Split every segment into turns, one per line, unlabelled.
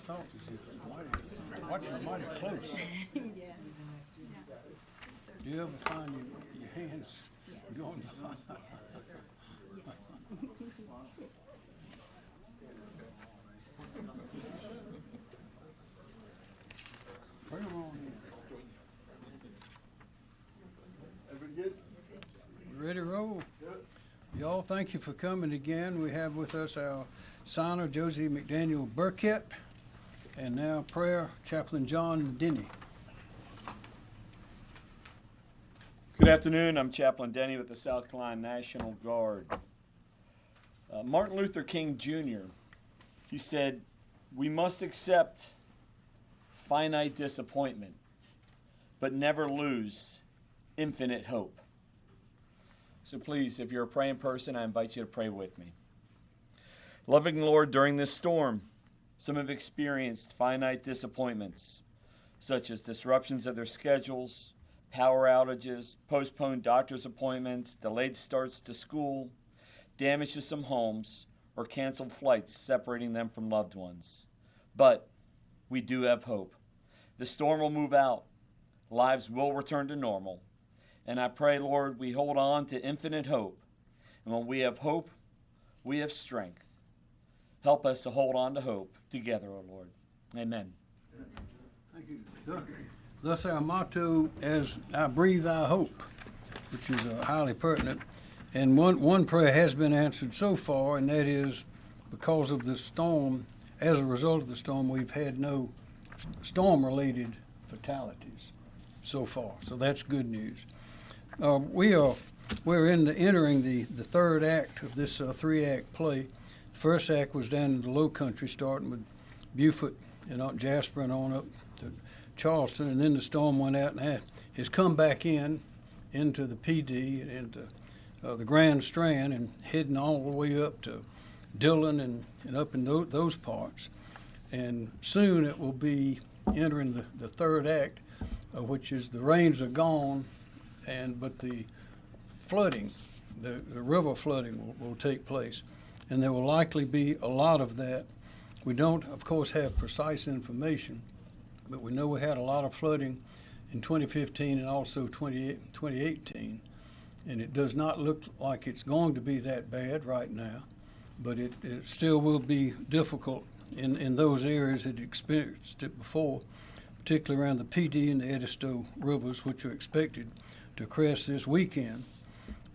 thought was watching mighty close.
Yeah.
Do you ever find your hands going by? Bring 'em on in.
Everybody good?
Ready to roll? Y'all, thank you for coming again. We have with us our signer, Josie McDaniel Burkett, and now prayer, Chaplain John Denny.
Good afternoon. I'm Chaplain Denny with the South Carolina National Guard. Martin Luther King Jr., he said, "We must accept finite disappointment, but never lose infinite hope." So please, if you're a praying person, I invite you to pray with me. Loving Lord, during this storm, some have experienced finite disappointments, such as disruptions of their schedules, power outages, postponed doctor's appointments, delayed starts to school, damage to some homes, or canceled flights separating them from loved ones. But we do have hope. The storm will move out. Lives will return to normal. And I pray, Lord, we hold on to infinite hope. And when we have hope, we have strength. Help us to hold on to hope together, O Lord. Amen.
Thank you. Thus our motto, as I breathe, I hope, which is highly pertinent. And one prayer has been answered so far, and that is because of the storm, as a result of the storm, we've had no storm-related fatalities so far. So that's good news. We're entering the third act of this three-act play. The first act was down in the Low Country, starting with Beaufort and Jasper and on up to Charleston, and then the storm went out and has come back into the PD and into the Grand Strand and heading all the way up to Dillon and up in those parts. And soon it will be entering the third act, which is the rains are gone, but the flooding, the river flooding will take place. And there will likely be a lot of that. We don't, of course, have precise information, but we know we had a lot of flooding in 2015 and also 2018. And it does not look like it's going to be that bad right now, but it still will be difficult in those areas that experienced it before, particularly around the PD and the Edisto rivers, which are expected to crest this weekend.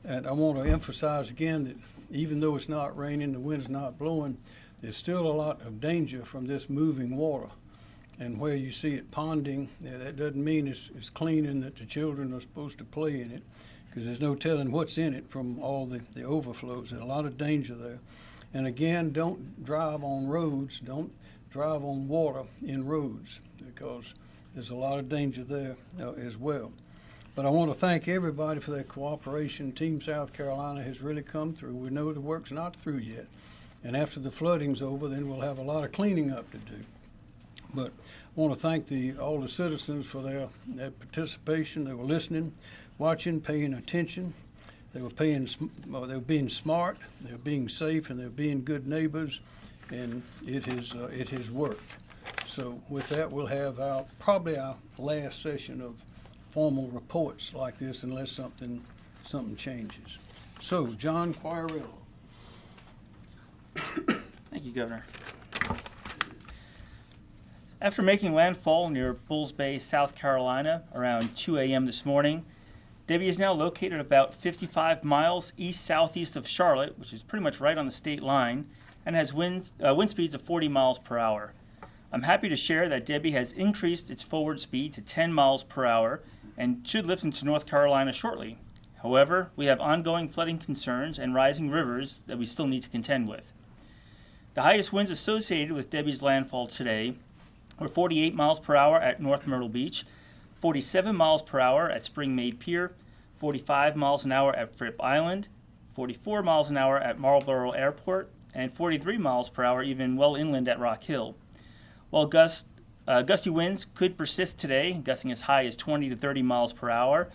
And I want to emphasize again that even though it's not raining, the wind's not blowing, there's still a lot of danger from this moving water. And where you see it ponding, that doesn't mean it's clean and that the children are supposed to play in it, because there's no telling what's in it from all the overflows. There's a lot of danger there. And again, don't drive on roads, don't drive on water in roads, because there's a lot of danger there as well. But I want to thank everybody for their cooperation. Team South Carolina has really come through. We know the work's not through yet. And after the flooding's over, then we'll have a lot of cleaning up to do. But I want to thank all the citizens for their participation. They were listening, watching, paying attention. They were being smart, they were being safe, and they were being good neighbors, and it has worked. So with that, we'll have probably our last session of formal reports like this, unless something changes. So, John Quirello.
Thank you, Governor. After making landfall near Bulls Bay, South Carolina, around 2 a.m. this morning, Debby is now located about 55 miles east-southeast of Charlotte, which is pretty much right on the state line, and has wind speeds of 40 miles per hour. I'm happy to share that Debby has increased its forward speed to 10 miles per hour and should lift into North Carolina shortly. However, we have ongoing flooding concerns and rising rivers that we still need to contend with. The highest winds associated with Debby's landfall today were 48 miles per hour at North Myrtle Beach, 47 miles per hour at Spring Maid Pier, 45 miles an hour at Fripp Island, 44 miles an hour at Marlborough Airport, and 43 miles per hour even well inland at Rock Hill. While gusty winds could persist today, gusting as high as 20 to 30 miles per hour,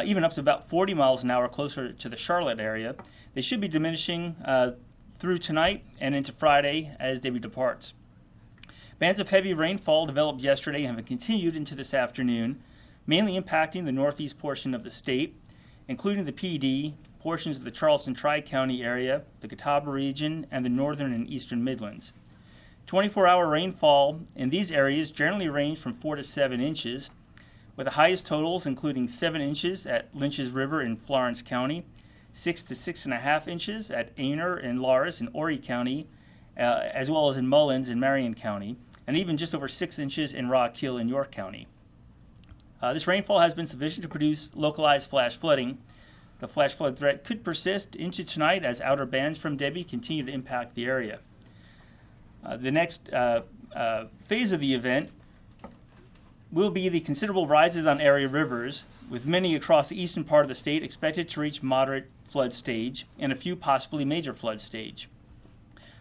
even up to about 40 miles an hour closer to the Charlotte area, they should be diminishing through tonight and into Friday as Debby departs. Bands of heavy rainfall developed yesterday and have continued into this afternoon, mainly impacting the northeast portion of the state, including the PD, portions of the Charleston Tri-County area, the Catawba region, and the northern and eastern Midlands. 24-hour rainfall in these areas generally range from 4 to 7 inches, with the highest totals including 7 inches at Lynch's River in Florence County, 6 to 6.5 inches at Aner and Laurus in Horry County, as well as in Mullins in Marion County, and even just over 6 inches in Rock Hill in York County. This rainfall has been sufficient to produce localized flash flooding. The flash flood threat could persist into tonight as outer bands from Debby continue to impact the area. The next phase of the event will be the considerable rises on area rivers, with many across the eastern part of the state expected to reach moderate flood stage and a few possibly major flood stage.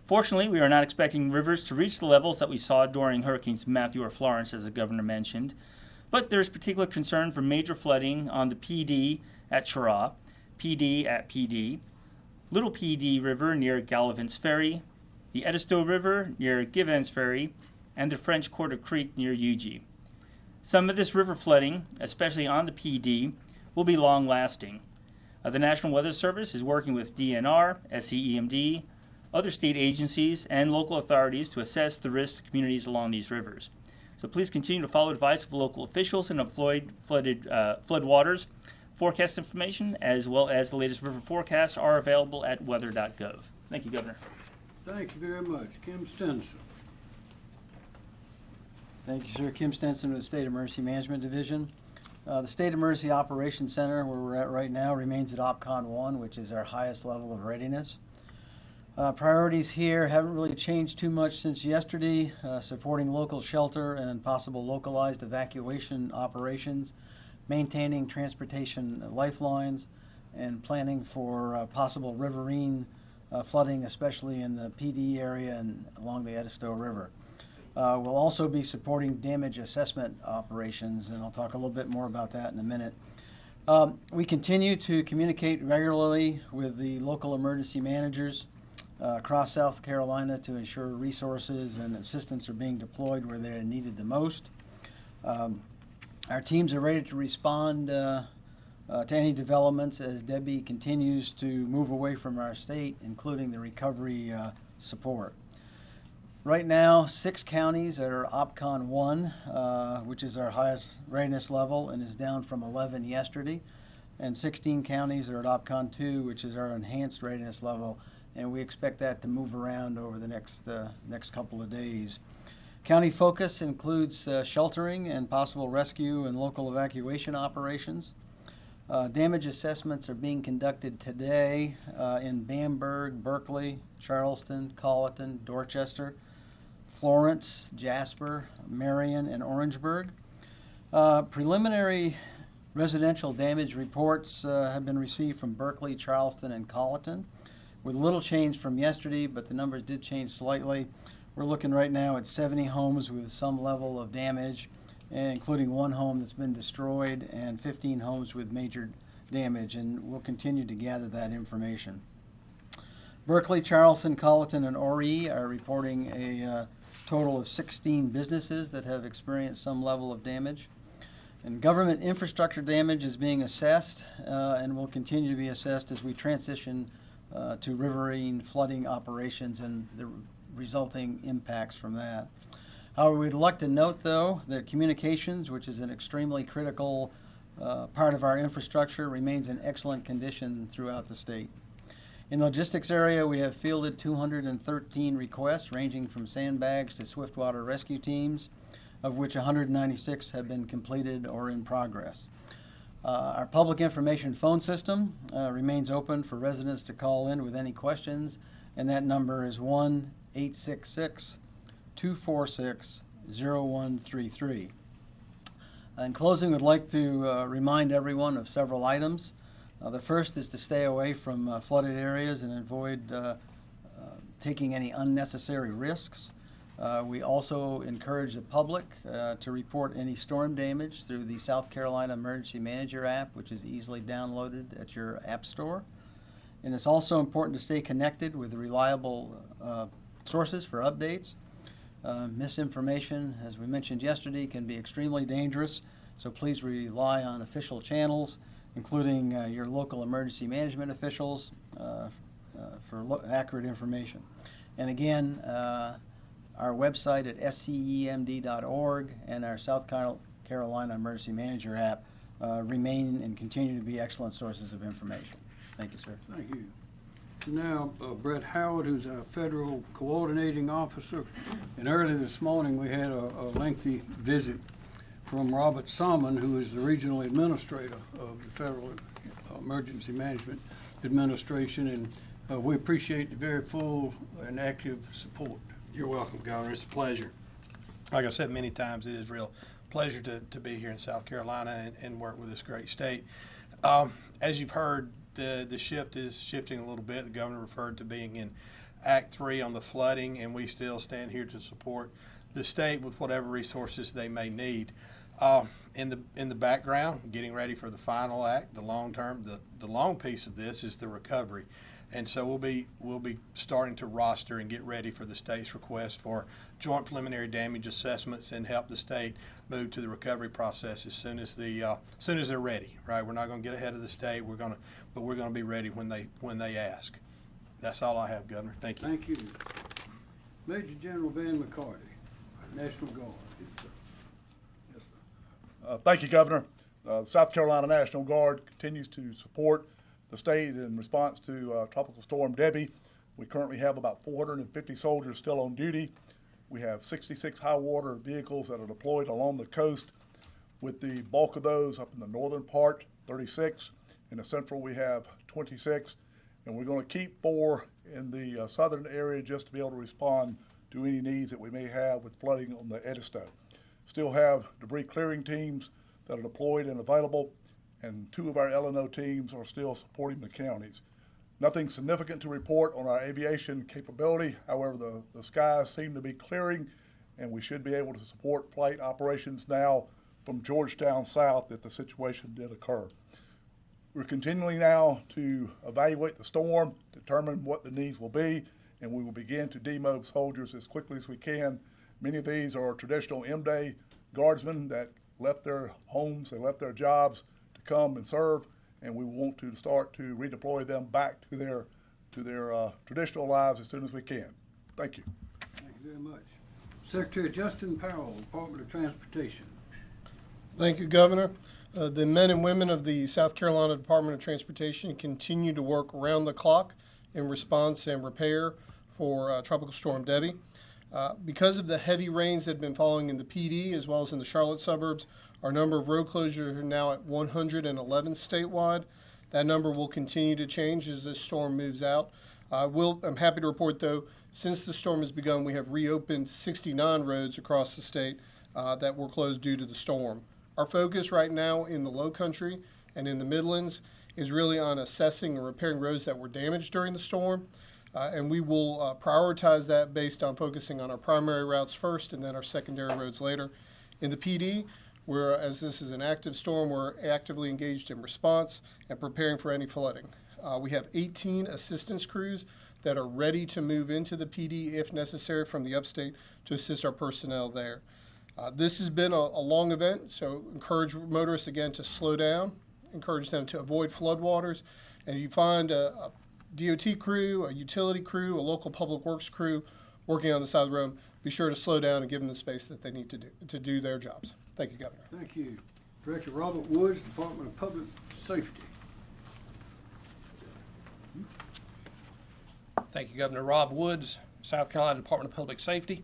Fortunately, we are not expecting rivers to reach the levels that we saw during Hurricanes Matthew or Florence, as the governor mentioned, but there is particular concern for major flooding on the PD at Chirraw, PD at PD, Little PD River near Gallivant's Ferry, the Edisto River near Givens Ferry, and the French Quarter Creek near Eugee. Some of this river flooding, especially on the PD, will be long-lasting. The National Weather Service is working with DNR, SCEMD, other state agencies, and local authorities to assess the risk to communities along these rivers. So please continue to follow advice of local officials and avoid flood waters. Forecast information, as well as the latest river forecasts, are available at weather.gov. Thank you, Governor.
Thank you very much. Kim Stenson.
Thank you, sir. Kim Stenson with the State Emergency Management Division. The State Emergency Operations Center, where we're at right now, remains at OPCON 1, which is our highest level of readiness. Priorities here haven't really changed too much since yesterday, supporting local shelter and possible localized evacuation operations, maintaining transportation lifelines, and planning for possible riverine flooding, especially in the PD area and along the Edisto River. We'll also be supporting damage assessment operations, and I'll talk a little bit more about that in a minute. We continue to communicate regularly with the local emergency managers across South Carolina to ensure resources and assistance are being deployed where they're needed the most. Our teams are ready to respond to any developments as Debby continues to move away from our state, including the recovery support. Right now, 6 counties are OPCON 1, which is our highest readiness level and is down from 11 yesterday, and 16 counties are at OPCON 2, which is our enhanced readiness level, and we expect that to move around over the next couple of days. County focus includes sheltering and possible rescue and local evacuation operations. Damage assessments are being conducted today in Bamberg, Berkeley, Charleston, Colleton, Dorchester, Florence, Jasper, Marion, and Orangeburg. Preliminary residential damage reports have been received from Berkeley, Charleston, and Colleton, with little change from yesterday, but the numbers did change slightly. We're looking right now at 70 homes with some level of damage, including 1 home that's been destroyed and 15 homes with major damage, and we'll continue to gather that information. Berkeley, Charleston, Colleton, and Horry are reporting a total of 16 businesses that have experienced some level of damage. And government infrastructure damage is being assessed and will continue to be assessed as we transition to riverine flooding operations and the resulting impacts from that. However, we'd like to note, though, that communications, which is an extremely critical part of our infrastructure, remains in excellent condition throughout the state. In the logistics area, we have fielded 213 requests ranging from sandbags to swiftwater rescue teams, of which 196 have been completed or in progress. Our public information phone system remains open for residents to call in with any questions, and that number is 1-866-246-0133. In closing, we'd like to remind everyone of several items. The first is to stay away from flooded areas and avoid taking any unnecessary risks. We also encourage the public to report any storm damage through the South Carolina Emergency Manager app, which is easily downloaded at your app store. And it's also important to stay connected with reliable sources for updates. Misinformation, as we mentioned yesterday, can be extremely dangerous, so please rely on official channels, including your local emergency management officials, for accurate information. And again, our website at scemd.org and our South Carolina Emergency Manager app remain and continue to be excellent sources of information. Thank you, sir.
Thank you. Now, Brett Howard, who's our federal coordinating officer. And early this morning, we had a lengthy visit from Robert Salmon, who is the regional administrator of the Federal Emergency Management Administration. And we appreciate the very full and active support.
You're welcome, Governor. It's a pleasure. Like I said many times, it is a real pleasure to be here in South Carolina and work with this great state. As you've heard, the shift is shifting a little bit. The governor referred to being in Act 3 on the flooding, and we still stand here to support the state with whatever resources they may need. In the background, getting ready for the final act, the long term, the long piece of this is the recovery. And so we'll be starting to roster and get ready for the state's request for joint preliminary damage assessments and help the state move to the recovery process as soon as they're ready. Right, we're not going to get ahead of the state. But we're going to be ready when they ask. That's all I have, Governor. Thank you.
Thank you. Major General Van McCarty, National Guard. Yes, sir.
Thank you, Governor. South Carolina National Guard continues to support the state in response to Tropical Storm Debby. We currently have about 450 soldiers still on duty. We have 66 high water vehicles that are deployed along the coast, with the bulk of those up in the northern part, 36. In the central, we have 26, and we're going to keep 4 in the southern area just to be able to respond to any needs that we may have with flooding on the Edisto. Still have debris clearing teams that are deployed and available, and 2 of our L&O teams are still supporting the counties. Nothing significant to report on our aviation capability. However, the skies seem to be clearing, and we should be able to support flight operations now from Georgetown south if the situation did occur. We're continuing now to evaluate the storm, determine what the needs will be, and we will begin to demob soldiers as quickly as we can. Many of these are traditional M-Day guardsmen that left their homes, they left their jobs to come and serve, and we want to start to redeploy them back to their traditional lives as soon as we can. Thank you.
Thank you very much. Secretary Justin Powell, Department of Transportation.
Thank you, Governor. The men and women of the South Carolina Department of Transportation continue to work around the clock in response and repair for Tropical Storm Debby. Because of the heavy rains that have been falling in the PD as well as in the Charlotte suburbs, our number of road closures are now at 111 statewide. That number will continue to change as this storm moves out. I'm happy to report, though, since the storm has begun, we have reopened 69 roads across the state that were closed due to the storm. Our focus right now in the Low Country and in the Midlands is really on assessing and repairing roads that were damaged during the storm. And we will prioritize that based on focusing on our primary routes first and then our secondary roads later. In the PD, as this is an active storm, we're actively engaged in response and preparing for any flooding. We have 18 assistance crews that are ready to move into the PD if necessary from the upstate to assist our personnel there. This has been a long event, so encourage motorists again to slow down, encourage them to avoid floodwaters, and if you find a DOT crew, a utility crew, a local public works crew working on the side of the road, be sure to slow down and give them the space that they need to do their jobs. Thank you, Governor.
Thank you. Director Robert Woods, Department of Public Safety.
Thank you, Governor. Rob Woods, South Carolina Department of Public Safety.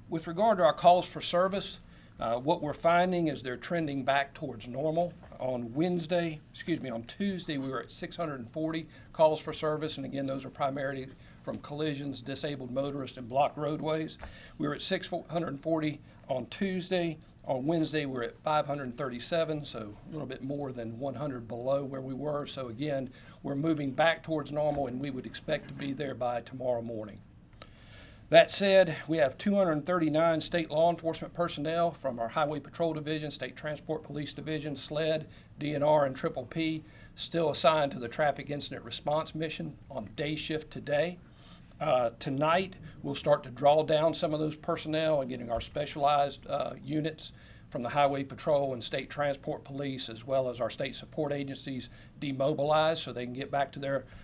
With regard to our calls for service, what we're finding is they're trending back towards normal. On Tuesday, we were at 640 calls for service, and again, those are primarily from collisions, disabled motorists, and blocked roadways. We were at 640 on Tuesday. On Wednesday, we're at 537, so a little bit more than 100 below where we were. So again, we're moving back towards normal, and we would expect to be there by tomorrow morning. That said, we have 239 state law enforcement personnel from our Highway Patrol Division, State Transport Police Division, SLED, DNR, and Triple P still assigned to the Traffic Incident Response Mission on day shift today. Tonight, we'll start to draw down some of those personnel and getting our specialized units from the Highway Patrol and State Transport Police, as well as our state support agencies, demobilized so they can get back to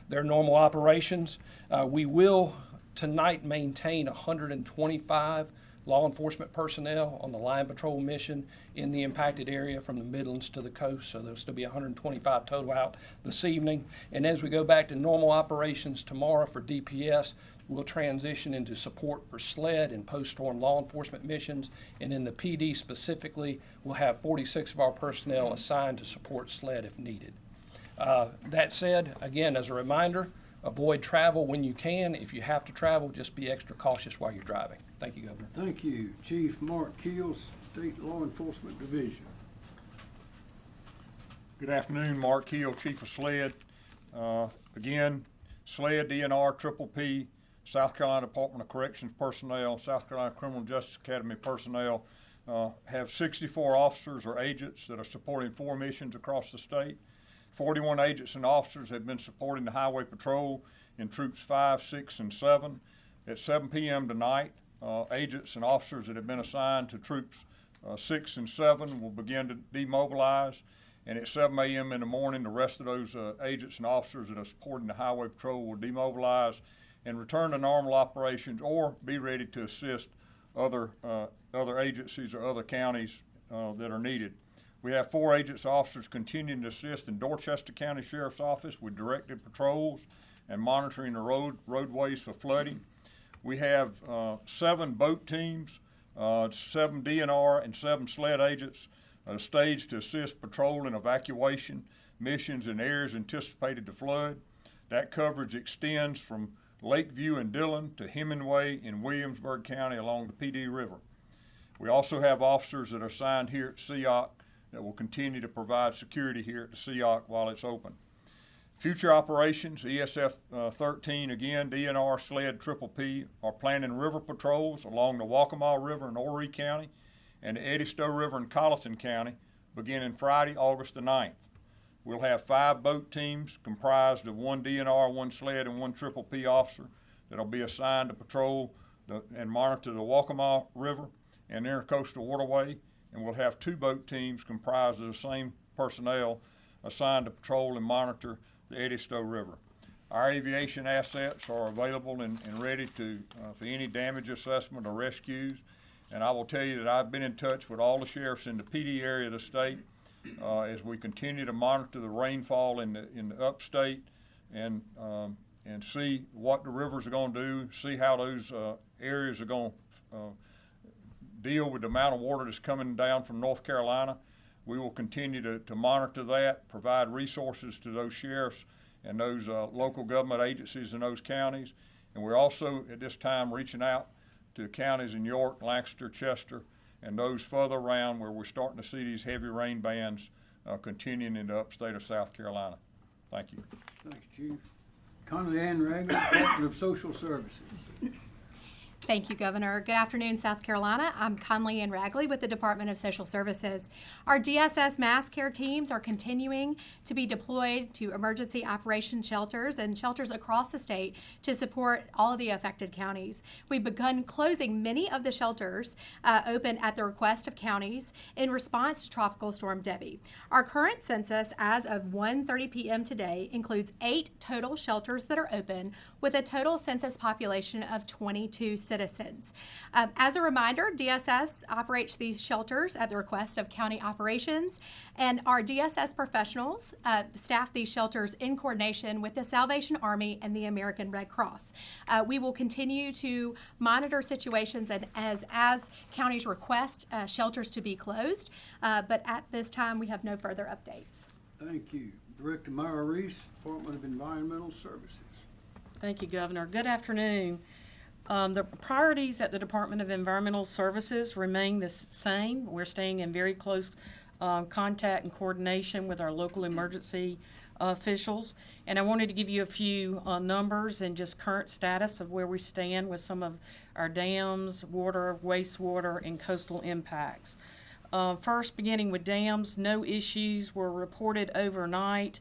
their normal operations. We will tonight maintain 125 law enforcement personnel on the line patrol mission in the impacted area from the Midlands to the coast, so there'll still be 125 total out this evening. And as we go back to normal operations tomorrow for DPS, we'll transition into support for SLED and post-storm law enforcement missions, and in the PD specifically, we'll have 46 of our personnel assigned to support SLED if needed. That said, again, as a reminder, avoid travel when you can. If you have to travel, just be extra cautious while you're driving. Thank you, Governor.
Thank you. Chief Mark Keels, State Law Enforcement Division.
Good afternoon, Mark Keel, Chief of SLED. Again, SLED, DNR, Triple P, South Carolina Department of Corrections personnel, South Carolina Criminal Justice Academy personnel have 64 officers or agents that are supporting 4 missions across the state. 41 agents and officers have been supporting the Highway Patrol in Troops 5, 6, and 7. At 7 p.m. tonight, agents and officers that have been assigned to Troops 6 and 7 will begin to demobilize. And at 7 a.m. in the morning, the rest of those agents and officers that are supporting the Highway Patrol will demobilize and return to normal operations or be ready to assist other agencies or other counties that are needed. We have 4 agents and officers continuing to assist in Dorchester County Sheriff's Office with directed patrols and monitoring the roadways for flooding. We have 7 boat teams, 7 DNR and 7 SLED agents staged to assist patrol and evacuation missions in areas anticipated to flood. That coverage extends from Lakeview and Dillon to Hemingway in Williamsburg County along the PD River. We also have officers that are assigned here at SEOC that will continue to provide security here at the SEOC while it's open. Future operations, ESF 13, again, DNR, SLED, Triple P are planning river patrols along the Waccamaw River in Horry County and the Edisto River in Colleton County beginning Friday, August the 9th. We'll have 5 boat teams comprised of 1 DNR, 1 SLED, and 1 Triple P officer that'll be assigned to patrol and monitor the Waccamaw River and Intercoastal Waterway, and we'll have 2 boat teams comprised of the same personnel assigned to patrol and monitor the Edisto River. Our aviation assets are available and ready for any damage assessment or rescues, and I will tell you that I've been in touch with all the sheriffs in the PD area of the state as we continue to monitor the rainfall in the upstate and see what the rivers are going to do, see how those areas are going to deal with the amount of water that's coming down from North Carolina. We will continue to monitor that, provide resources to those sheriffs and those local government agencies in those counties. And we're also at this time reaching out to counties in York, Lancaster, Chester, and those further around where we're starting to see these heavy rain bands continuing in the upstate of South Carolina. Thank you.
Thanks, Chief. Conley Ann Ragley, Department of Social Services.
Thank you, Governor. Good afternoon, South Carolina. I'm Conley Ann Ragley with the Department of Social Services. Our DSS mass care teams are continuing to be deployed to emergency operation shelters and shelters across the state to support all of the affected counties. We've begun closing many of the shelters open at the request of counties in response to Tropical Storm Debby. Our current census as of 1:30 p.m. today includes 8 total shelters that are open with a total census population of 22 citizens. As a reminder, DSS operates these shelters at the request of county operations, and our DSS professionals staff these shelters in coordination with the Salvation Army and the American Red Cross. We will continue to monitor situations and as counties request shelters to be closed, but at this time we have no further updates.
Thank you. Director Myra Reese, Department of Environmental Services.
Thank you, Governor. Good afternoon. The priorities at the Department of Environmental Services remain the same. We're staying in very close contact and coordination with our local emergency officials. And I wanted to give you a few numbers and just current status of where we stand with some of our dams, water, wastewater, and coastal impacts. First, beginning with dams, no issues were reported overnight.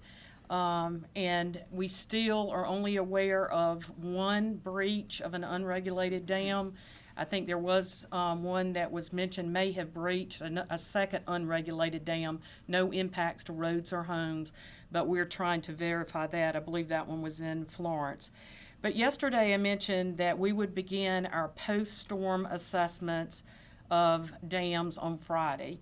And we still are only aware of one breach of an unregulated dam. I think there was one that was mentioned may have breached a second unregulated dam. No impacts to roads or homes, but we're trying to verify that. I believe that one was in Florence. But yesterday I mentioned that we would begin our post-storm assessments of dams on Friday.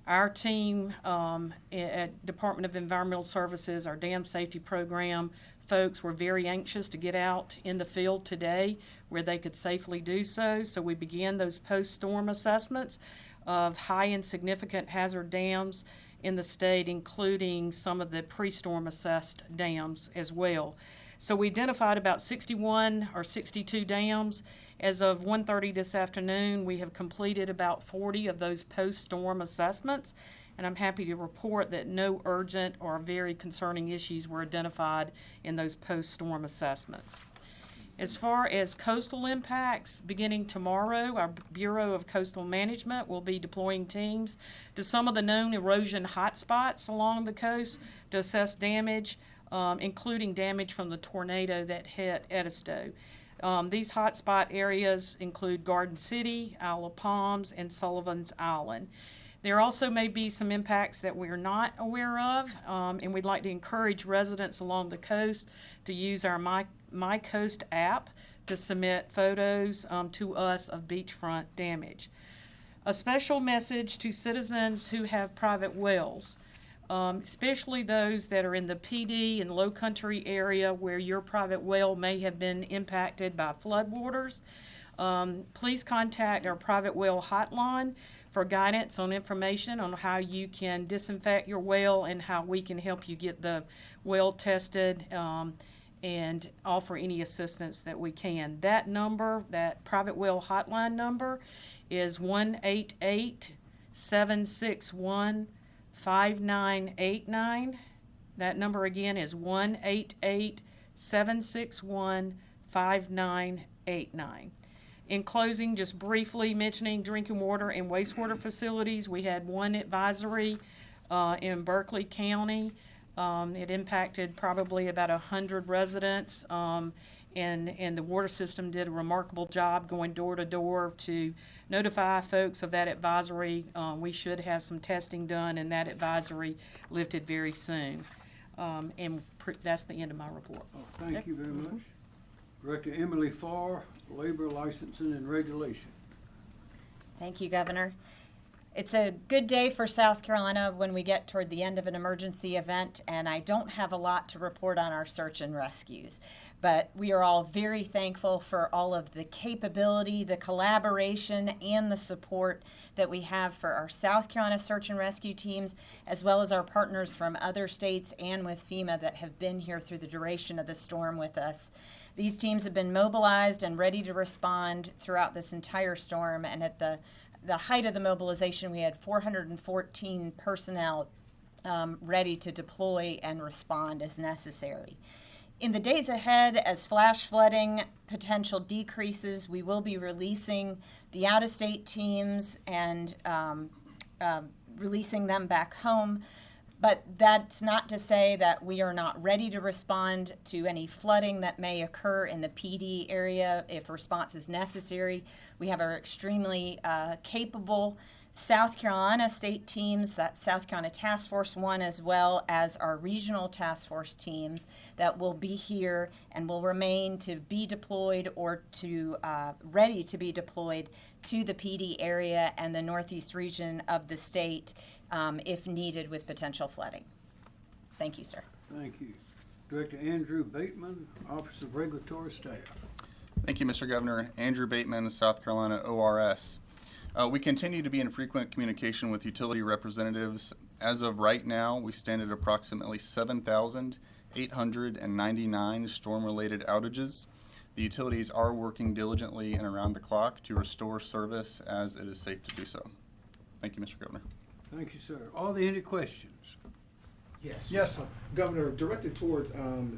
Our team at Department of Environmental Services, our dam safety program folks were very anxious to get out in the field today where they could safely do so. So we began those post-storm assessments of high and significant hazard dams in the state, including some of the pre-storm assessed dams as well. So we identified about 61 or 62 dams. As of 1:30 this afternoon, we have completed about 40 of those post-storm assessments, and I'm happy to report that no urgent or very concerning issues were identified in those post-storm assessments. As far as coastal impacts, beginning tomorrow, our Bureau of Coastal Management will be deploying teams to some of the known erosion hotspots along the coast to assess damage, including damage from the tornado that hit Edisto. These hotspot areas include Garden City, Isle of Palms, and Sullivan's Island. There also may be some impacts that we're not aware of, and we'd like to encourage residents along the coast to use our My Coast app to submit photos to us of beachfront damage. A special message to citizens who have private wells, especially those that are in the PD and low country area where your private well may have been impacted by floodwaters. Please contact our private well hotline for guidance on information on how you can disinfect your well and how we can help you get the well tested and offer any assistance that we can. That number, that private well hotline number, is 1-888-761-5989. That number again is 1-888-761-5989. In closing, just briefly mentioning drinking water and wastewater facilities, we had one advisory in Berkeley County. It impacted probably about 100 residents, and the water system did a remarkable job going door to door to notify folks of that advisory. We should have some testing done, and that advisory lifted very soon. That's the end of my report.
Oh, thank you very much. Director Emily Farr, Labor Licensing and Regulation.
Thank you, Governor. It's a good day for South Carolina when we get toward the end of an emergency event, and I don't have a lot to report on our search and rescues. But we are all very thankful for all of the capability, the collaboration, and the support that we have for our South Carolina search and rescue teams, as well as our partners from other states and with FEMA that have been here through the duration of the storm with us. These teams have been mobilized and ready to respond throughout this entire storm, and at the height of the mobilization, we had 414 personnel ready to deploy and respond as necessary. In the days ahead, as flash flooding potential decreases, we will be releasing the out-of-state teams and releasing them back home. But that's not to say that we are not ready to respond to any flooding that may occur in the PD area if response is necessary. We have our extremely capable South Carolina state teams, that's South Carolina Task Force 1, as well as our regional task force teams that will be here and will remain to be deployed or to ready to be deployed to the PD area and the northeast region of the state if needed with potential flooding. Thank you, sir.
Thank you. Director Andrew Bateman, Office of Regulatory Staff.
Thank you, Mr. Governor. Andrew Bateman, South Carolina ORS. We continue to be in frequent communication with utility representatives. As of right now, we stand at approximately 7,899 storm-related outages. The utilities are working diligently and around the clock to restore service as it is safe to do so. Thank you, Mr. Governor.
Thank you, sir. Are there any questions?
Yes.
Yes, sir.
Governor, directed towards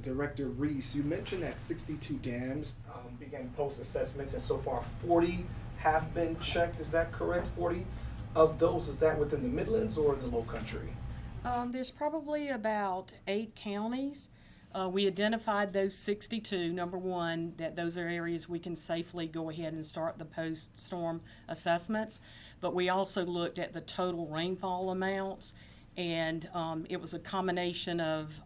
Director Reese, you mentioned that 62 dams began post-assessments, and so far 40 have been checked. Is that correct? 40 of those, is that within the Midlands or the Low Country?
There's probably about 8 counties. We identified those 62, number one, that those are areas we can safely go ahead and start the post-storm assessments. But we also looked at the total rainfall amounts, and it was a combination of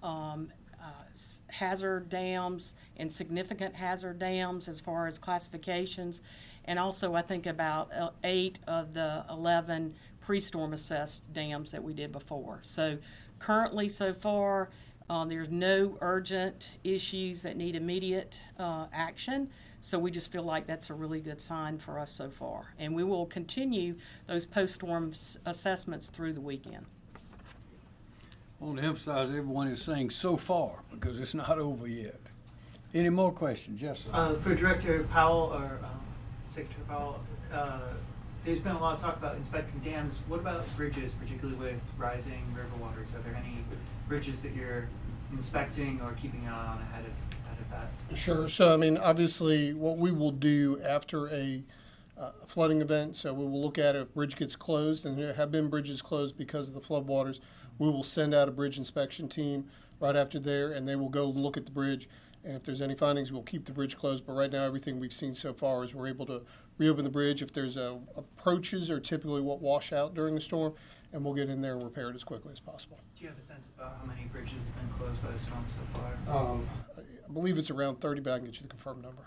hazard dams and significant hazard dams as far as classifications. And also I think about 8 of the 11 pre-storm assessed dams that we did before. So currently, so far, there's no urgent issues that need immediate action. So we just feel like that's a really good sign for us so far. And we will continue those post-storm assessments through the weekend.
I want to emphasize everyone is saying so far because it's not over yet. Any more questions? Yes, sir.
For Director Powell or Secretary Powell, there's been a lot of talk about inspecting dams. What about bridges, particularly with rising river waters? Are there any bridges that you're inspecting or keeping an eye on ahead of that?
Sure. So, I mean, obviously, what we will do after a flooding event, so we will look at if a bridge gets closed, and there have been bridges closed because of the floodwaters. We will send out a bridge inspection team right after there, and they will go look at the bridge. And if there's any findings, we'll keep the bridge closed. But right now, everything we've seen so far is we're able to reopen the bridge. If there's approaches are typically what wash out during the storm, and we'll get in there and repair it as quickly as possible.
Do you have a sense about how many bridges have been closed by the storm so far?
I believe it's around 30, but I can get you the confirmed number.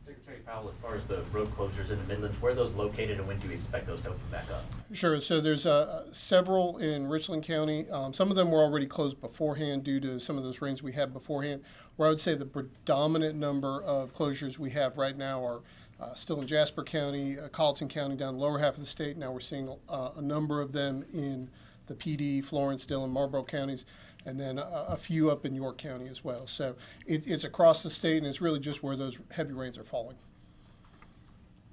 Secretary Powell, as far as the road closures in the Midlands, where are those located and when do you expect those to open back up?
Sure. So there's several in Richland County. Some of them were already closed beforehand due to some of those rains we had beforehand. Where I would say the predominant number of closures we have right now are still in Jasper County, Colleton County down the lower half of the state. Now we're seeing a number of them in the PD, Florence, Dillon, Marlborough counties, and then a few up in York County as well. So it's across the state, and it's really just where those heavy rains are falling.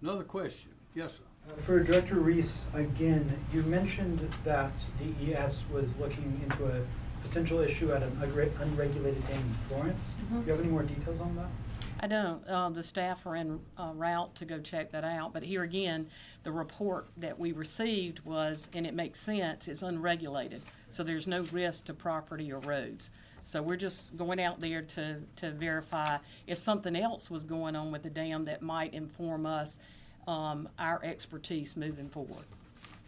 Another question. Yes, sir.
For Director Reese, again, you mentioned that DES was looking into a potential issue at an unregulated dam in Florence. Do you have any more details on that?
I don't. The staff are en route to go check that out. But here again, the report that we received was, and it makes sense, it's unregulated. So there's no risk to property or roads. So we're just going out there to verify if something else was going on with the dam that might inform us our expertise moving forward.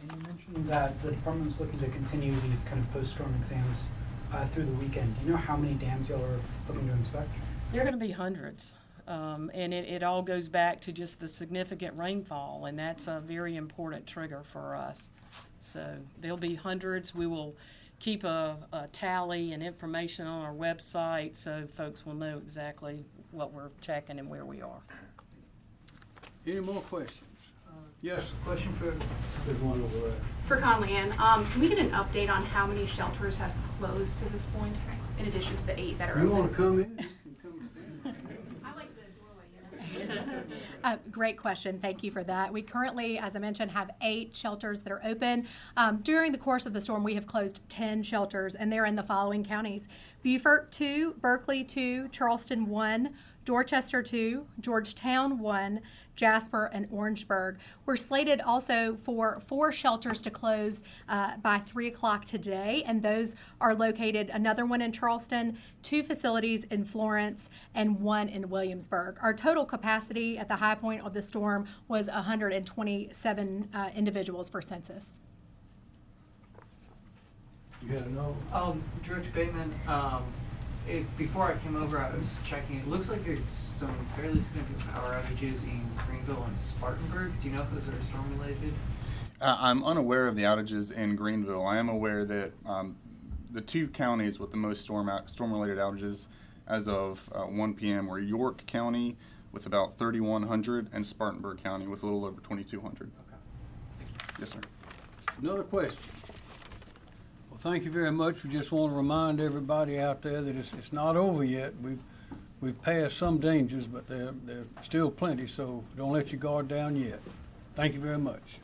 And you mentioned that the department was looking to continue these kind of post-storm exams through the weekend. Do you know how many dams y'all are looking to inspect?
There are going to be hundreds. And it all goes back to just the significant rainfall, and that's a very important trigger for us. So there'll be hundreds. We will keep a tally and information on our website so folks will know exactly what we're checking and where we are.
Any more questions? Yes.
Question for
There's one over there.
For Conley Ann, can we get an update on how many shelters have closed to this point, in addition to the 8 that are open?
You want to come in?
I like the doorway.
Great question. Thank you for that. We currently, as I mentioned, have 8 shelters that are open. During the course of the storm, we have closed 10 shelters, and they're in the following counties: Beaufort 2, Berkeley 2, Charleston 1, Dorchester 2, Georgetown 1, Jasper, and Orangeburg. We're slated also for 4 shelters to close by 3 o'clock today, and those are located, another one in Charleston, 2 facilities in Florence, and 1 in Williamsburg. Our total capacity at the high point of the storm was 127 individuals for census.
You got to know.
Director Bateman, before I came over, I was checking. It looks like there's some fairly significant power outages in Greenville and Spartanburg. Do you know if those are storm related?
I'm unaware of the outages in Greenville. I am aware that the 2 counties with the most storm-related outages as of 1 p.m. were York County with about 3,100 and Spartanburg County with a little over 2,200.
Okay. Thank you.
Yes, sir.
Another question. Well, thank you very much. We just want to remind everybody out there that it's not over yet. We've passed some dangers, but there's still plenty, so don't let your guard down yet. Thank you very much.